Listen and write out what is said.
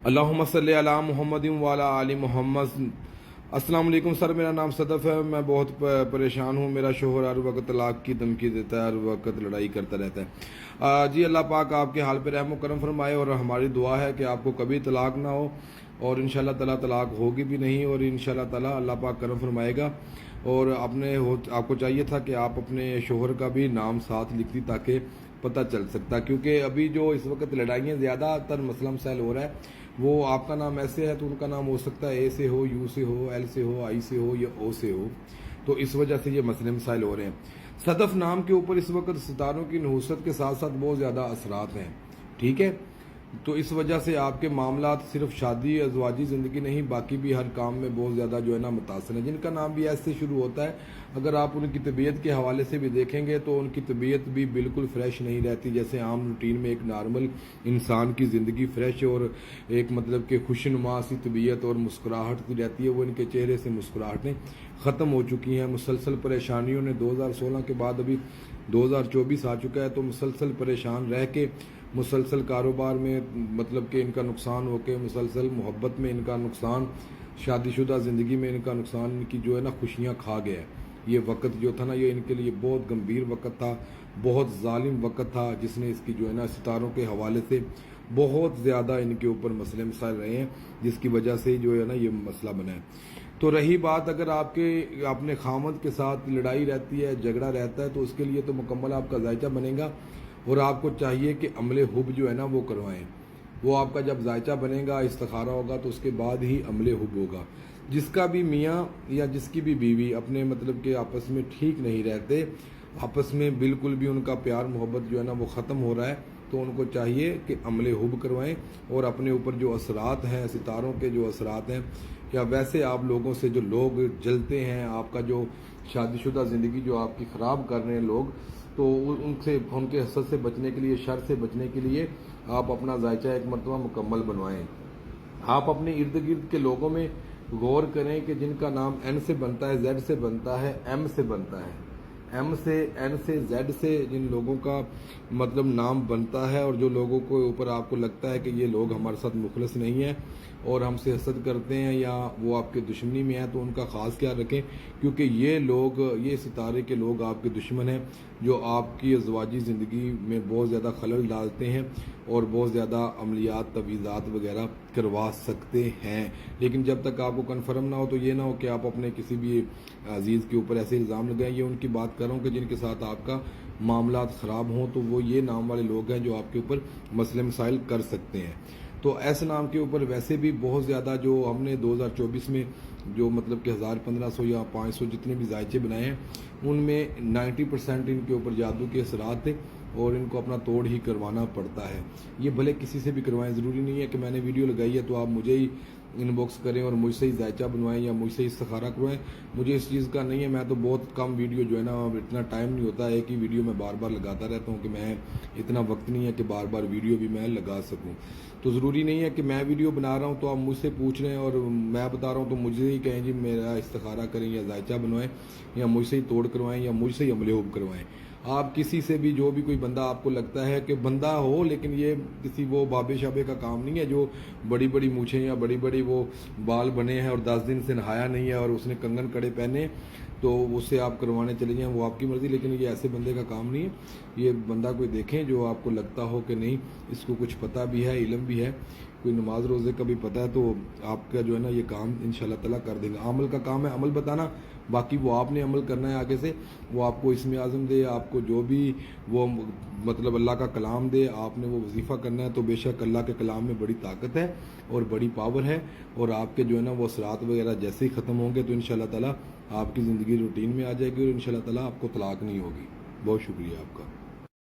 اللہم صلی علی محمد وعلی آل محمد۔ السلام علیکم سر، میرا نام صدف ہے، میں بہت پریشان ہوں۔ میرا شوہر ہر وقت طلاق کی دھمکی دیتا ہے، ہر وقت لڑائی کرتا رہتا ہے۔ جی اللہ پاک آپ کے حال پہ رحم و کرم فرمائے، اور ہماری دعا ہے کہ آپ کو کبھی طلاق نہ ہو، اور انشاءاللہ تعالیٰ طلاق ہوگی بھی نہیں، اور انشاءاللہ تعالیٰ اللہ پاک کرم فرمائے گا۔ اور آپ کو چاہیے تھا کہ آپ اپنے شوہر کا بھی نام ساتھ لکھتی تاکہ پتہ چل سکتا، کیونکہ ابھی جو اس وقت لڑائیاں زیادہ تر مسئلہ مسائل ہو رہا ہے، وہ آپ کا نام ایسے ہے تو ان کا نام ہو سکتا ہے اے سے ہو، یو سے ہو، ایل سے ہو، آئی سے ہو یا او سے ہو، تو اس وجہ سے یہ مسئلے مسائل ہو رہے ہیں۔ صدف نام کے اوپر اس وقت ستاروں کی نحوست کے ساتھ ساتھ بہت زیادہ اثرات ہیں، ٹھیک ہے؟ تو اس وجہ سے آپ کے معاملات صرف شادی ازواجی زندگی نہیں، باقی بھی ہر کام میں بہت زیادہ جو ہے نا متاثر ہیں۔ جن کا نام بھی ایسے شروع ہوتا ہے، اگر آپ ان کی طبیعت کے حوالے سے بھی دیکھیں گے تو ان کی طبیعت بھی بالکل فریش نہیں رہتی، جیسے عام روٹین میں ایک نارمل انسان کی زندگی فریش اور ایک مطلب کہ خوشنما سی طبیعت اور مسکراہٹ کی رہتی ہے، وہ ان کے چہرے سے مسکراہٹیں ختم ہو چکی ہیں۔ مسلسل پریشانیوں نے 2016 کے بعد ابھی 2024 آ چکا ہے، تو مسلسل پریشان رہ کے، مسلسل کاروبار میں مطلب کہ ان کا نقصان ہو کے، مسلسل محبت میں ان کا نقصان، شادی شدہ زندگی میں ان کا نقصان، ان کی جو ہے نا خوشیاں کھا گیا ہے۔ یہ وقت جو تھا نا، یہ ان کے لیے بہت گمبھیر وقت تھا، بہت ظالم وقت تھا، جس نے اس کی جو ہے نا ستاروں کے حوالے سے بہت زیادہ ان کے اوپر مسئلے مسائل رہے ہیں، جس کی وجہ سے جو ہے نا یہ مسئلہ بنا ہے۔ تو رہی بات، اگر آپ کے اپنے خامد کے ساتھ لڑائی رہتی ہے، جھگڑا رہتا ہے، تو اس کے لیے تو مکمل آپ کا ذائچہ بنے گا، اور آپ کو چاہیے کہ عمل حب جو ہے نا وہ کروائیں۔ وہ آپ کا جب ذائچہ بنے گا، استخارہ ہوگا، تو اس کے بعد ہی عمل حب ہوگا۔ جس کا بھی میاں یا جس کی بھی بیوی اپنے مطلب کہ آپس میں ٹھیک نہیں رہتے، آپس میں بالکل بھی ان کا پیار محبت جو ہے نا وہ ختم ہو رہا ہے، تو ان کو چاہیے کہ عمل حب کروائیں، اور اپنے اوپر جو اثرات ہیں، ستاروں کے جو اثرات ہیں، یا ویسے آپ لوگوں سے جو لوگ جلتے ہیں، آپ کا جو شادی شدہ زندگی جو آپ کی خراب کر رہے ہیں لوگ، تو ان کے حسد سے بچنے کے لیے، شر سے بچنے کے لیے آپ اپنا ذائچہ ایک مرتبہ مکمل بنوائیں۔ آپ اپنے ارد گرد کے لوگوں میں غور کریں کہ جن کا نام این سے بنتا ہے، زیڈ سے بنتا ہے، ایم سے بنتا ہے، ایم سے، این سے، زیڈ سے جن لوگوں کا مطلب نام بنتا ہے، اور جو لوگوں کو اوپر آپ کو لگتا ہے کہ یہ لوگ ہمارے ساتھ مخلص نہیں ہیں اور ہم سے حسد کرتے ہیں، یا وہ آپ کے دشمنی میں ہیں، تو ان کا خاص خیال رکھیں، کیونکہ یہ لوگ، یہ ستارے کے لوگ آپ کے دشمن ہیں، جو آپ کی ازواجی زندگی میں بہت زیادہ خلل ڈالتے ہیں، اور بہت زیادہ عملیات، تویزات وغیرہ کروا سکتے ہیں۔ لیکن جب تک آپ کو کنفرم نہ ہو، تو یہ نہ ہو کہ آپ اپنے کسی بھی عزیز کے اوپر ایسے الزام لگائیں۔ یہ ان کی بات کر رہا ہوں کہ جن کے ساتھ آپ کا معاملات خراب ہوں، تو وہ یہ نام والے لوگ ہیں جو آپ کے اوپر مسئلے مسائل کر سکتے ہیں۔ تو ایسے نام کے اوپر ویسے بھی بہت زیادہ جو ہم نے 2024 میں جو مطلب کہ 1500 یا 500 جتنے بھی ذائچے بنائے ہیں، ان میں 90% ان کے اوپر جادو کے اثرات تھے، اور ان کو اپنا توڑ ہی کروانا پڑتا ہے۔ یہ بھلے کسی سے بھی کروائیں، ضروری نہیں ہے کہ میں نے ویڈیو لگائی ہے تو آپ مجھے ہی ان باکس کریں اور مجھ سے ہی ذائچہ بنوائیں یا مجھ سے ہی استخارہ کروائیں۔ مجھے اس چیز کا نہیں ہے، میں تو بہت کم ویڈیو جو ہے نا، اتنا ٹائم نہیں ہوتا ہے کہ ویڈیو میں بار بار لگاتا رہتا ہوں، کہ میں اتنا وقت نہیں ہے کہ بار بار ویڈیو بھی میں لگا سکوں۔ تو ضروری نہیں ہے کہ میں ویڈیو بنا رہا ہوں تو آپ مجھ سے پوچھ رہے ہیں اور میں بتا رہا ہوں تو مجھے ہی کہیں جی میرا استخارہ کریں یا ذائچہ بنوائیں، یا مجھ سے ہی توڑ کروائیں، یا مجھ سے ہی عمل حب کروائیں۔ آپ کسی سے بھی، جو بھی کوئی بندہ آپ کو لگتا ہے کہ بندہ ہو، لیکن یہ کسی وہ بابے شابے کا کام نہیں ہے جو بڑی بڑی مونچھیں یا بڑی بڑی وہ بال بنے ہیں اور 10 دن سے نہایا نہیں ہے اور اس نے کنگن کڑے پہنے، تو اس سے آپ کروانے چلے جائیں، وہ آپ کی مرضی، لیکن یہ ایسے بندے کا کام نہیں ہے۔ یہ بندہ کوئی دیکھیں جو آپ کو لگتا ہو کہ نہیں اس کو کچھ پتہ بھی ہے، علم بھی ہے، کوئی نماز روزے کا بھی پتہ ہے، تو آپ کا جو ہے نا یہ کام انشاءاللہ تعالیٰ کر دیں گا۔ عمل کا کام ہے عمل بتانا، باقی وہ آپ نے عمل کرنا ہے آگے سے، وہ آپ کو اسم اعظم دے، آپ کو جو بھی وہ مطلب اللہ کا کلام دے، آپ نے وہ وظیفہ کرنا ہے، تو بے شک اللہ کے کلام میں بڑی طاقت ہے اور بڑی پاور ہے، اور آپ کے جو ہے نا وہ اثرات وغیرہ جیسے ہی ختم ہوں گے تو انشاءاللہ تعالیٰ آپ کی زندگی روٹین میں آ جائے گی، اور انشاءاللہ تعالیٰ آپ کو طلاق نہیں ہوگی۔ بہت شکریہ آپ کا۔